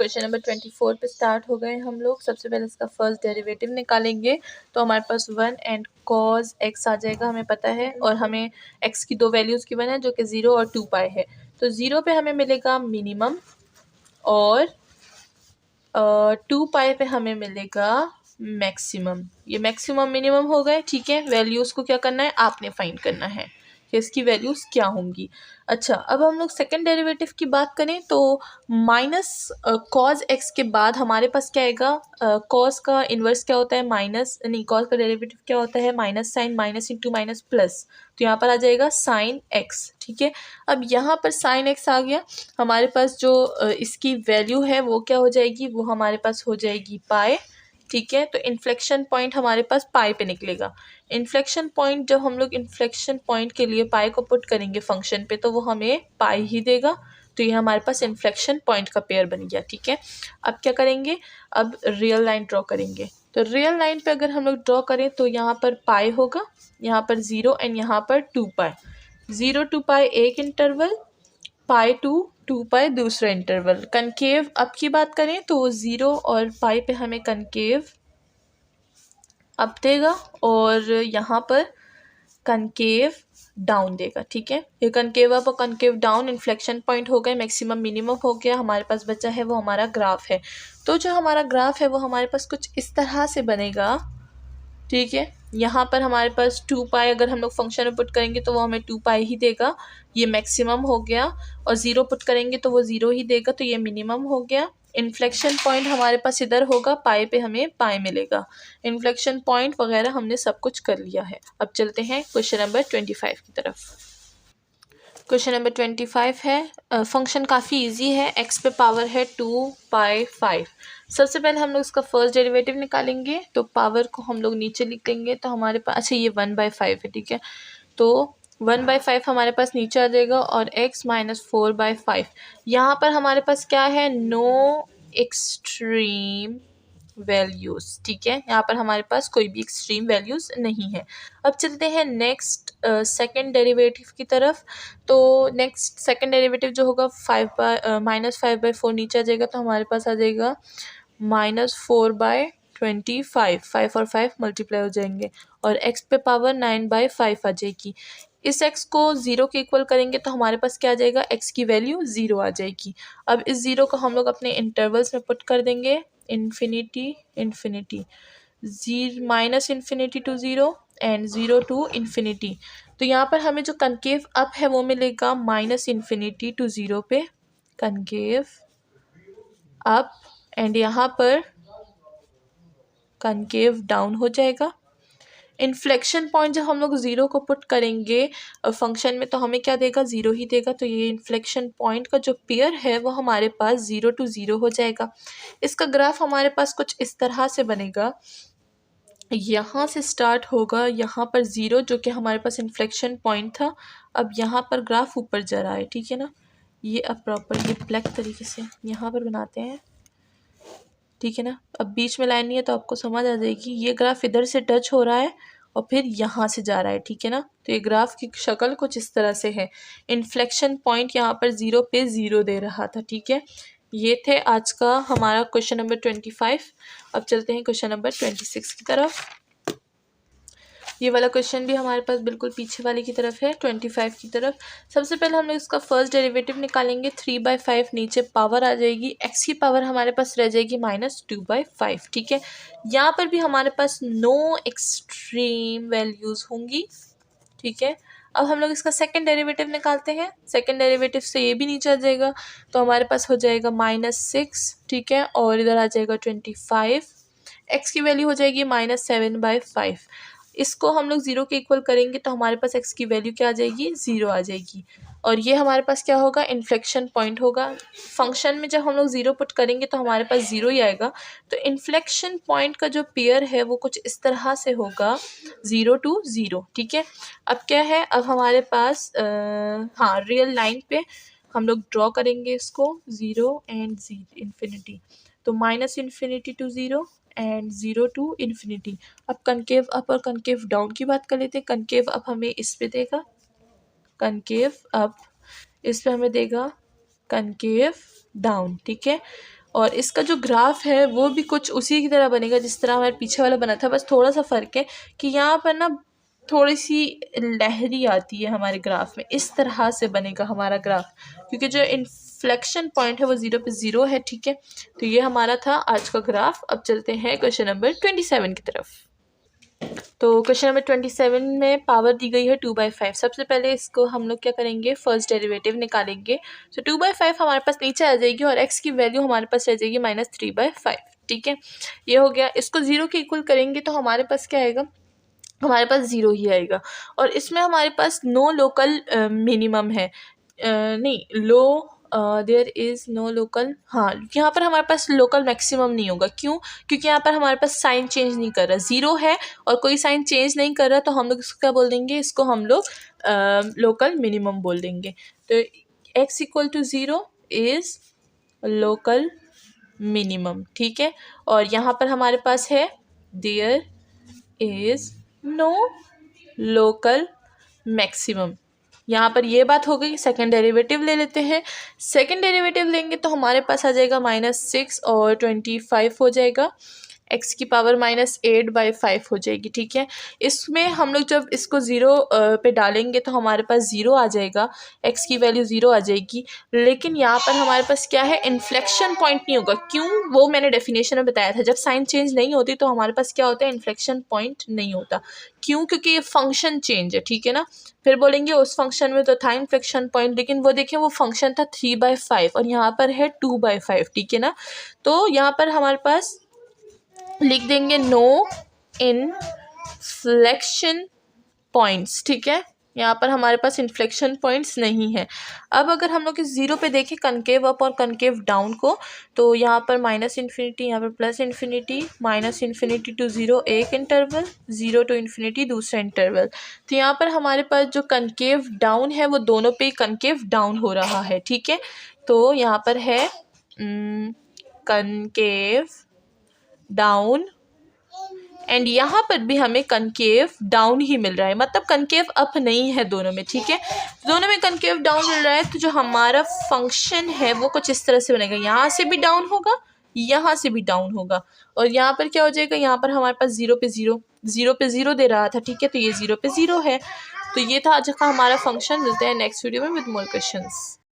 Question number 24 पे start हो गए हम लोग। सबसे पहले इसका फर्स्ट डेरिवेटिव निकालेंगे तो हमारे पास 1 एंड cos x आ जाएगा, हमें पता है। और हमें x की दो वैल्यूज़ गिवन है जो कि 0 और 2 पाई है। तो 0 पे हमें मिलेगा मिनिमम और 2 पाई पे हमें मिलेगा मैक्सिमम। ये मैक्सिमम मिनिमम हो गए, ठीक है। वैल्यूज़ को क्या करना है, आपने फाइंड करना है कि इसकी वैल्यूज़ क्या होंगी। अच्छा, अब हम लोग सेकेंड डेरिवेटिव की बात करें तो माइनस कॉज एक्स के बाद हमारे पास क्या आएगा, कॉज का इन्वर्स क्या होता है, माइनस, नहीं कॉज का डेरिवेटिव क्या होता है, minus sign, minus into minus plus. तो यहाँ पर आ जाएगा साइन एक्स, ठीक है। अब यहाँ पर साइन एक्स आ गया, हमारे पास जो इसकी वैल्यू है वो क्या हो जाएगी, वो हमारे पास हो जाएगी पाई, ठीक है। तो इन्फ्लेक्शन पॉइंट हमारे पास पाई पे निकलेगा। इन्फ्लेक्शन पॉइंट, जब हम लोग इन्फ्लेक्शन पॉइंट के लिए पाई को पुट करेंगे फंक्शन पे तो वो हमें पाई ही देगा। तो ये हमारे पास इन्फ्लेक्शन पॉइंट का पेयर बन गया, ठीक है। अब क्या करेंगे, अब रियल लाइन ड्रॉ करेंगे। तो रियल लाइन पे अगर हम लोग ड्रॉ करें तो यहाँ पर पाई होगा, यहाँ पर 0 एंड यहाँ पर 2 पाई। 0 to पाई एक इंटरवल, पाई टू 2 पाई दूसरा इंटरवल। कनकेव अप की बात करें तो 0 और पाई पे हमें कनकेव अप देगा और यहाँ पर कनकेव डाउन देगा, ठीक है। ये कनकेव अप और कनकेव डाउन इन्फ्लेक्शन पॉइंट हो गए, मैक्सिमम मिनिमम हो गया। हमारे पास बचा है वो हमारा ग्राफ है। तो जो हमारा ग्राफ है वो हमारे पास कुछ इस तरह से बनेगा, ठीक है। यहाँ पर हमारे पास 2 पाई अगर हम लोग फंक्शन में पुट करेंगे तो वो हमें 2 पाई ही देगा, ये मैक्सिमम हो गया। और 0 पुट करेंगे तो वो 0 ही देगा, तो ये मिनिमम हो गया। इन्फ्लेक्शन पॉइंट हमारे पास इधर होगा, पाई पे हमें पाई मिलेगा। इन्फ्लेक्शन पॉइंट वगैरह हमने सब कुछ कर लिया है। अब चलते हैं क्वेश्चन नंबर 25 की तरफ। क्वेश्चन नंबर 25 है, फंक्शन काफ़ी इजी है, एक्स पे पावर है 2 पाई 5। सबसे पहले हम लोग इसका फर्स्ट डेरिवेटिव निकालेंगे तो पावर को हम लोग नीचे लिख लेंगे। तो हमारे पास, अच्छा ये 1/5 है, ठीक है। तो 1/5 हमारे पास नीचे आ जाएगा और x माइनस 4/5। यहाँ पर हमारे पास क्या है, नो एक्सट्रीम वैल्यूज़, ठीक है। यहाँ पर हमारे पास कोई भी एक्सट्रीम वैल्यूज़ नहीं है। अब चलते हैं नेक्स्ट सेकेंड डेरिवेटिव की तरफ। तो नेक्स्ट सेकेंड डेरिवेटिव जो होगा -5/4 नीचे आ जाएगा, तो हमारे पास आ जाएगा -4/25। 5 और 5 मल्टीप्लाई हो जाएंगे और x पे पावर 9/5 आ जाएगी। इस x को 0 के इक्वल करेंगे तो हमारे पास क्या आ जाएगा, x की वैल्यू 0 आ जाएगी। अब इस 0 को हम लोग अपने इंटरवल्स में पुट कर देंगे, infinity infinity, minus infinity to 0 and 0 to infinity. तो यहाँ पर हमें जो कनकेव अप है वो मिलेगा माइनस इन्फिनिटी टू 0 पे कनकेव अप, एंड यहाँ पर कनकेव डाउन हो जाएगा। इन्फ्लेक्शन पॉइंट जब हम लोग 0 को पुट करेंगे फंक्शन में तो हमें क्या देगा, 0 ही देगा। तो ये इन्फ्लेक्शन पॉइंट का जो पेयर है वो हमारे पास 0 to 0 हो जाएगा। इसका ग्राफ हमारे पास कुछ इस तरह से बनेगा, यहाँ से स्टार्ट होगा, यहाँ पर 0 जो कि हमारे पास इन्फ्लेक्शन पॉइंट था। अब यहाँ पर ग्राफ ऊपर जा रहा है, ठीक है ना। ये अब प्रॉपर ये ब्लैक तरीके से यहाँ पर बनाते हैं, ठीक है ना। अब बीच में लाइन नहीं है तो आपको समझ आ जाएगी। ये ग्राफ इधर से टच हो रहा है और फिर यहाँ से जा रहा है, ठीक है ना। तो ये ग्राफ की शक्ल कुछ इस तरह से है। इन्फ्लेक्शन पॉइंट यहाँ पर 0 पे 0 दे रहा था, ठीक है। ये थे आज का हमारा क्वेश्चन नंबर 25। अब चलते हैं क्वेश्चन नंबर 26 की तरफ। ये वाला क्वेश्चन भी हमारे पास बिल्कुल पीछे वाले की तरफ है, 25 की तरफ। सबसे पहले हम लोग इसका फर्स्ट डेरिवेटिव निकालेंगे। 3/5 नीचे पावर आ जाएगी, x की पावर हमारे पास रह जाएगी -2/5, ठीक है। यहाँ पर भी हमारे पास नो एक्सट्रीम वैल्यूज़ होंगी, ठीक है। अब हम लोग इसका सेकेंड डेरिवेटिव निकालते हैं। सेकेंड डेरिवेटिव से ये भी नीचे आ जाएगा तो हमारे पास हो जाएगा -6, ठीक है। और इधर आ जाएगा 25, x की वैल्यू हो जाएगी -7/5। इसको हम लोग 0 के इक्वल करेंगे तो हमारे पास x की वैल्यू क्या आ जाएगी, 0 आ जाएगी। और ये हमारे पास क्या होगा, इन्फ्लेक्शन पॉइंट होगा। फंक्शन में जब हम लोग 0 पुट करेंगे तो हमारे पास 0 ही आएगा। तो इन्फ्लेक्शन पॉइंट का जो पेयर है वो कुछ इस तरह से होगा, 0 to 0, ठीक है। अब क्या है, अब हमारे पास हाँ रियल लाइन पे हम लोग ड्रॉ करेंगे इसको, 0 एंड इन्फिनिटी। तो minus infinity to 0 and 0 to infinity. अब कनकेव अप और कनकेव डाउन की बात कर लेते हैं। कनकेव अप हमें इस पे देगा, कनकेव अप इस पे हमें देगा कनकेव डाउन, ठीक है। और इसका जो ग्राफ है वो भी कुछ उसी की तरह बनेगा जिस तरह हमारे पीछे वाला बना था, बस थोड़ा सा फ़र्क है कि यहाँ पर ना थोड़ी सी लहरी आती है हमारे ग्राफ में। इस तरह से बनेगा हमारा ग्राफ, क्योंकि जो इन्फ्लेक्शन पॉइंट है वो 0 पे 0 है, ठीक है। तो ये हमारा था आज का ग्राफ। अब चलते हैं क्वेश्चन नंबर 27 की तरफ। तो क्वेश्चन नंबर 27 में पावर दी गई है 2/5। सबसे पहले इसको हम लोग क्या करेंगे, फर्स्ट डेरिवेटिव निकालेंगे। तो 2/5 हमारे पास नीचे आ जाएगी और x की वैल्यू हमारे पास रह जाएगी -3/5, ठीक है। ये हो गया। इसको 0 के इक्वल करेंगे तो हमारे पास क्या आएगा, हमारे पास 0 ही आएगा। और इसमें हमारे पास नो लोकल मिनिमम है, नहीं लो देयर इज़ नो लोकल, हाँ यहाँ पर हमारे पास लोकल मैक्सिमम नहीं होगा। क्यों? क्योंकि यहाँ पर हमारे पास साइन चेंज नहीं कर रहा, 0 है और कोई साइन चेंज नहीं कर रहा, तो हम लोग इसको क्या बोल देंगे, इसको हम लोग लोकल मिनिमम बोल देंगे। तो x = 0 इज़ लोकल मिनिमम, ठीक है। और यहाँ पर हमारे पास है there is no local maximum. यहाँ पर ये बात हो गई। सेकेंड डेरिवेटिव ले लेते हैं। सेकेंड डेरिवेटिव लेंगे तो हमारे पास आ जाएगा -6 और 25 हो जाएगा, x की पावर -8/5 हो जाएगी, ठीक है। इसमें हम लोग जब इसको 0 पे डालेंगे तो हमारे पास 0 आ जाएगा, x की वैल्यू 0 आ जाएगी। लेकिन यहाँ पर हमारे पास क्या है, इन्फ्लेक्शन पॉइंट नहीं होगा। क्यों? वो मैंने डेफिनेशन में बताया था, जब साइन चेंज नहीं होती तो हमारे पास क्या होता है, इन्फ्लेक्शन पॉइंट नहीं होता। क्यों? क्योंकि ये फंक्शन चेंज है, ठीक है ना। फिर बोलेंगे उस फंक्शन में तो था इन्फ्लेक्शन पॉइंट, लेकिन वो देखें वो फंक्शन था 3/5 और यहाँ पर है 2/5, ठीक है ना। तो यहाँ पर हमारे पास लिख देंगे नो इन्फ्लेक्शन पॉइंट्स, ठीक है। यहाँ पर हमारे पास इन्फ्लेक्शन पॉइंट्स नहीं है। अब अगर हम लोग इस 0 पे देखें कनकेव अप और कनकेव डाउन को, तो यहाँ पर -∞, यहाँ पर +∞, -∞ to 0 एक इंटरवल, 0 to ∞ दूसरा इंटरवल। तो यहाँ पर हमारे पास जो कनकेव डाउन है वो दोनों पे कनकेव डाउन हो रहा है, ठीक है। तो यहाँ पर है कनकेव डाउन एंड यहाँ पर भी हमें कनकेव डाउन ही मिल रहा है, मतलब कनकेव अप नहीं है दोनों में, ठीक है। दोनों में कनकेव डाउन मिल रहा है, तो जो हमारा फंक्शन है वो कुछ इस तरह से बनेगा। यहाँ से भी डाउन होगा, यहाँ से भी डाउन होगा, और यहाँ पर क्या हो जाएगा, यहाँ पर हमारे पास 0 पे 0, 0 पे 0 दे रहा था, ठीक है। तो ये 0 पे 0 है। तो ये था आज का हमारा फंक्शन। मिलते हैं नेक्स्ट वीडियो में विद मोर क्वेश्चंस।